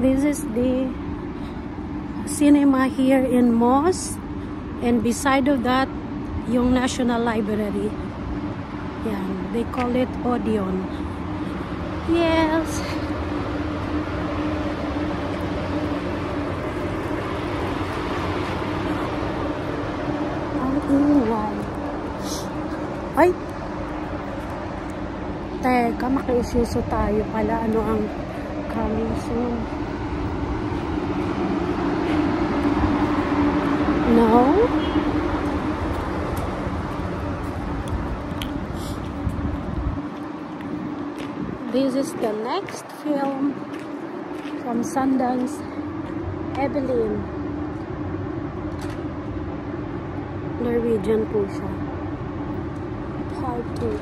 This is the cinema here in Moss, and beside of that yung National Library. Yan, they call it Odeon. Yes. Ang ingay. Ay! Teka, makiisuso tayo pala. Ano ang coming soon? No? This is the next film from Sundance, Evelyn. Norwegian po siya. Part 2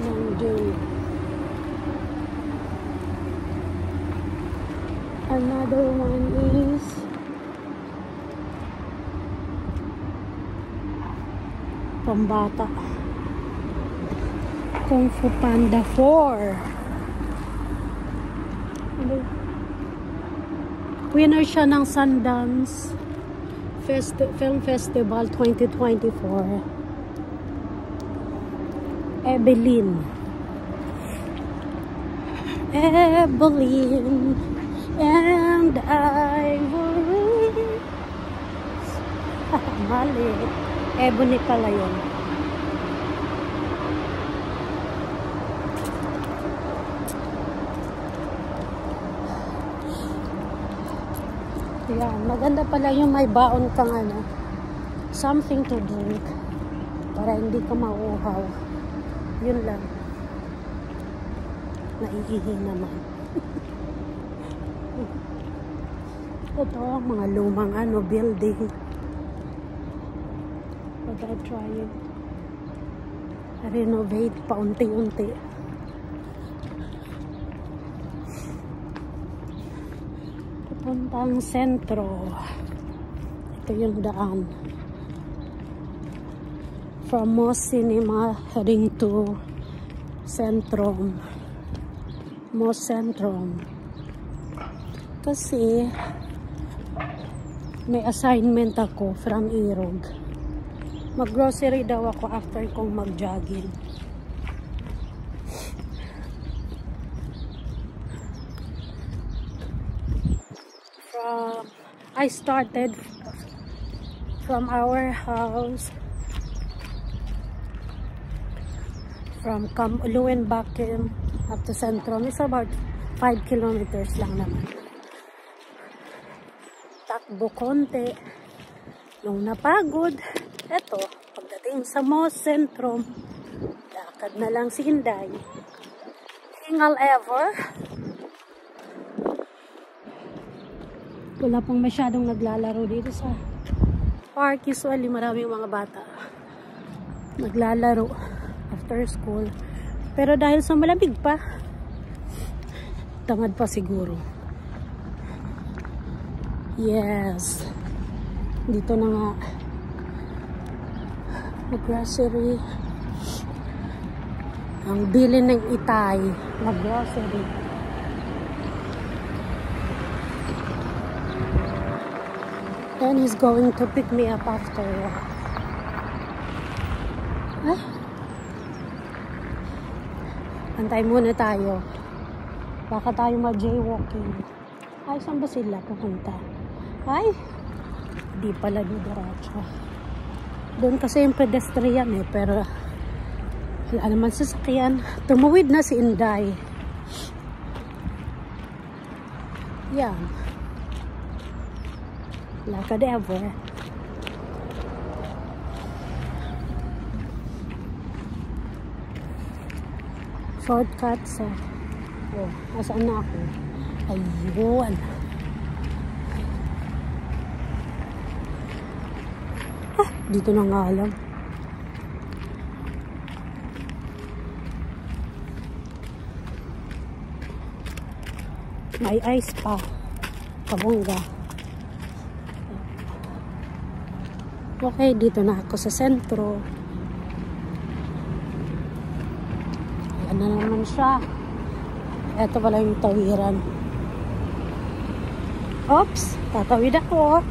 ng Dune. Another one is pambata. Kung Fu Panda 4. Winner siya ng Sundance Film Festival 2024. Evelyn. Evelyn. And I will... Mali. Ebony pala yun. Yan. Maganda pala yung may baon kang ano, something to drink para hindi ka mauuhaw. Yun lang. Naiihi naman. Ito ang mga lumang ano, building. But I try it. Renovate paunti-unti. Puntang sentro. Ito yung daan. From Moss Cinema heading to Centrum. Moss Centrum. Kasi may assignment ako from Irog. Mag-grocery daw ako after kong mag-jogging. I started from our house from Luenbakken up to Centrum. It's about 5 kilometers lang naman. Takbo konti. Nung napagod, eto, pagdating sa Moss Centrum, lakad na lang si Inday. Hingal ever. Wala pang masyadong naglalaro dito sa park. Usually maraming mga bata naglalaro after school. Pero dahil sa malamig pa, tamad pa siguro. Yes. Dito na nga. Mag-grocery. Ang bili ng Itay. Mag-grocery. And he's going to pick me up after. Antay muna tayo. Baka tayo mag-jaywalking. Ay, saan ba sila pupunta? Ay, di pala diretso. Doon kasi yung pedestrian eh, pero wala naman sasakyan. Tumawid na si Inday. Yan. Lakad ever. Shortcut sa nasaan na ako? Ayun. Dito na nga alam. May ice pa. Kabongga. Okay, dito na ako sa sentro. Ayan na naman siya. Ito pala yung tawiran. Oops! Tatawid ako.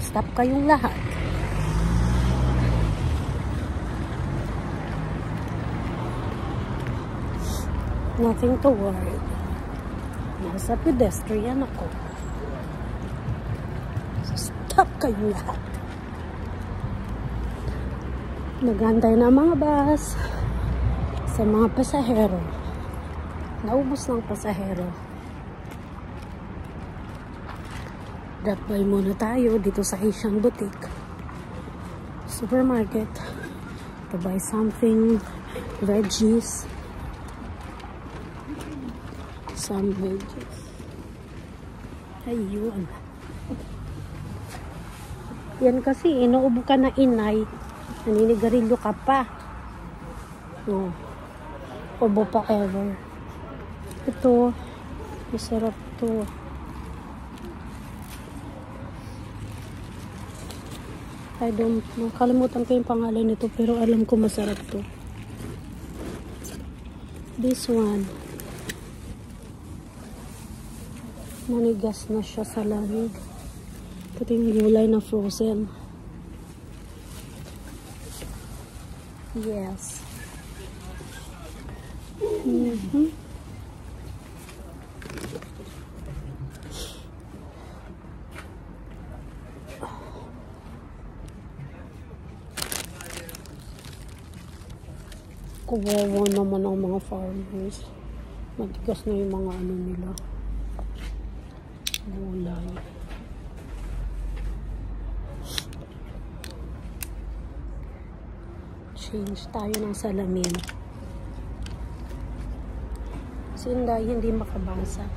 Stop kayong lahat. Nothing to worry. Nasa pedestrian ako. So stop kayong lahat. Nagantay na mga bus sa mga pasahero. Naubos ng pasahero. Drop by muna tayo dito sa Asian Boutique Supermarket to buy something, veggies, some veggies. Ayun. Yan kasi, inuubo ka na inay, naninigarilyo ka pa. Oh. Ubo pa ever. Ito, masarap to. Nakalimutan ko yung pangalan nito, pero alam ko masarap to. This one. Manigas na siya sa lamig. Ito yung gulay na frozen. Yes. Kawawa naman ang mga farmers. Matigas na yung mga ano nila. Gulay. Change tayo ng salamin. Sinday, hindi makabasa.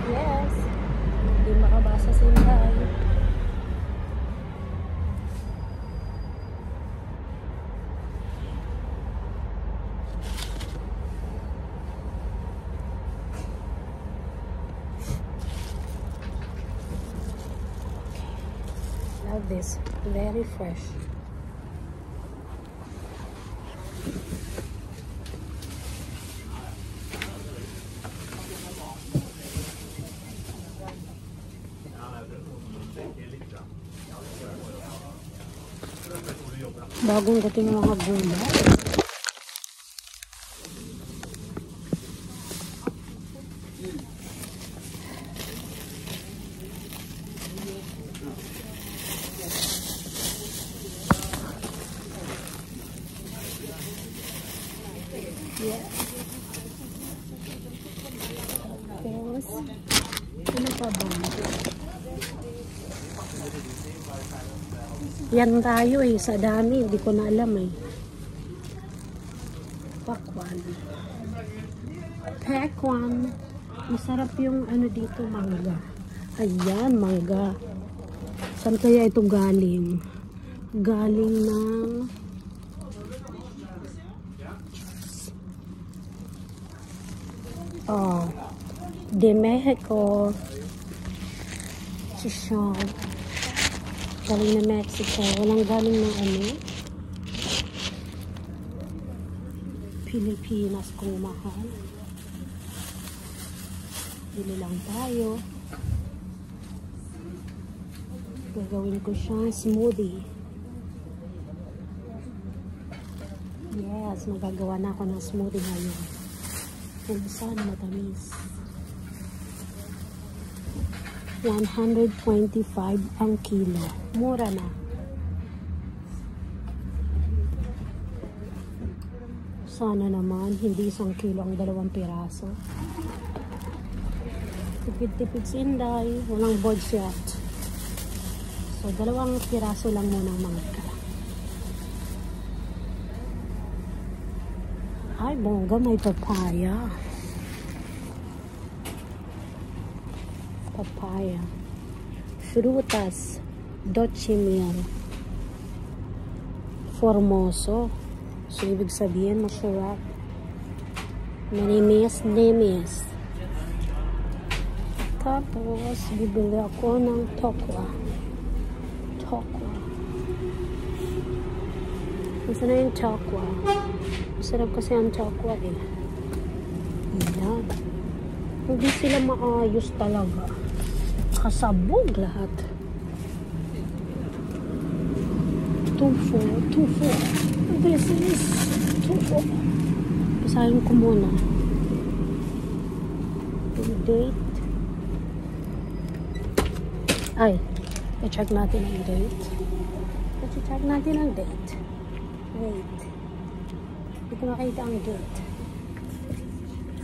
Yes. Hindi makabasa Sinday. Love this. Very fresh. Bagong dating mga gulay. Yeah. Tapos, ano pa ba? Yan tayo eh, sa dami. Hindi ko na alam eh. Pakwan. Pakwan. Masarap yung ano dito, mangga. Ayan, mangga. Saan kaya ito galing? Galing ng de Mexico. Sisyon. Galing na Mexico. Walang galing ng ano. Pilipinas kung mahal. Bili lang tayo. Gagawin ko siyang smoothie. Yes, magagawa na ako ng smoothie ngayon. Kung saan matamis. 125 ang kilo. Mura na. Sana naman, hindi 1 kilo ang 2 piraso. Tipid-tipid Sinday. Walang boards yet. So, 2 piraso lang muna ang mangga. Ay, bongga, may papaya. Papaya. Frutas. Dochimil. Formoso. So, ibig sabihin, masarap. Manimis. Tapos, bibili ako ng tokwa. Nasaan na yung chakwa? Masarap kasi ang chakwa eh. Yan. Hindi sila maayos talaga. Kasabog lahat. Tufo. This is tufo. Basahin ko muna. Yung date. Ay, i-check natin ang date. I-check natin ang date. Wait. Hindi ko makita ang date.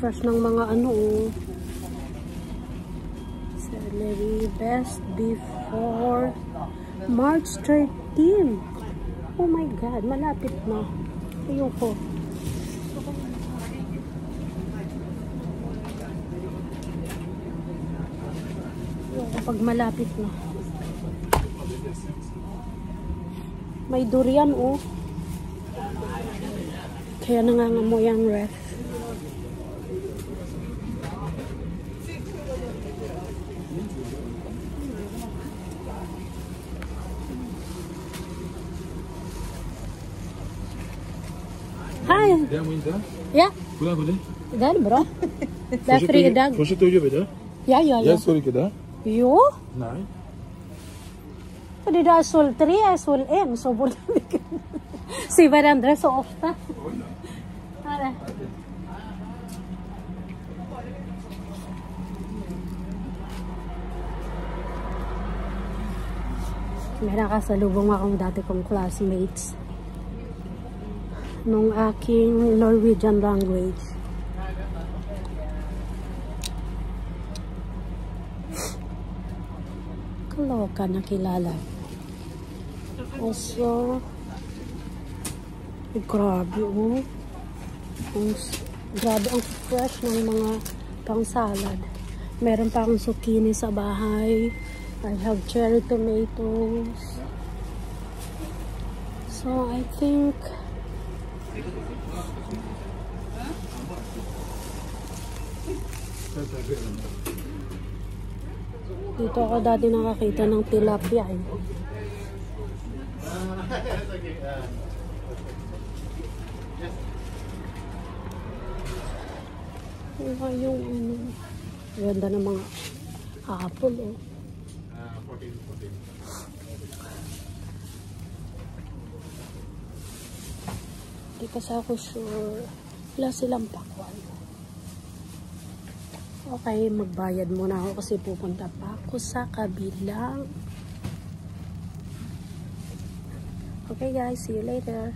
Fresh ng mga ano oh. Celery best before March 13. Oh my God, malapit na. Ayoko. Ayoko pag malapit na. May durian oh. Kaya nangangamoy ang ref. Hi. Ja. Hvordan går det? Det er bra. Det er fri dag. Fortsetter å jobbe det? Ja. Jeg så ikke det. Jo. Nei. Fordi det er sol 3 og sol 1, så burde vi ikke se hverandre så ofte. Her. May nakasalubong akong dati kong classmates nung aking Norwegian language. Kaloka na kilala. Also, grabe oh. Grabe ang fresh ng mga pang salad. Meron pa akong zucchini sa bahay. I have cherry tomatoes. So I think dito ako dati nakakita ng tilapia eh. Yung ano, ganda ng mga apple eh. Hindi kasi ako sure. Wala silang pakwan. Okay, magbayad muna ako kasi pupunta pa ako sa kabilang. Okay guys, see you later.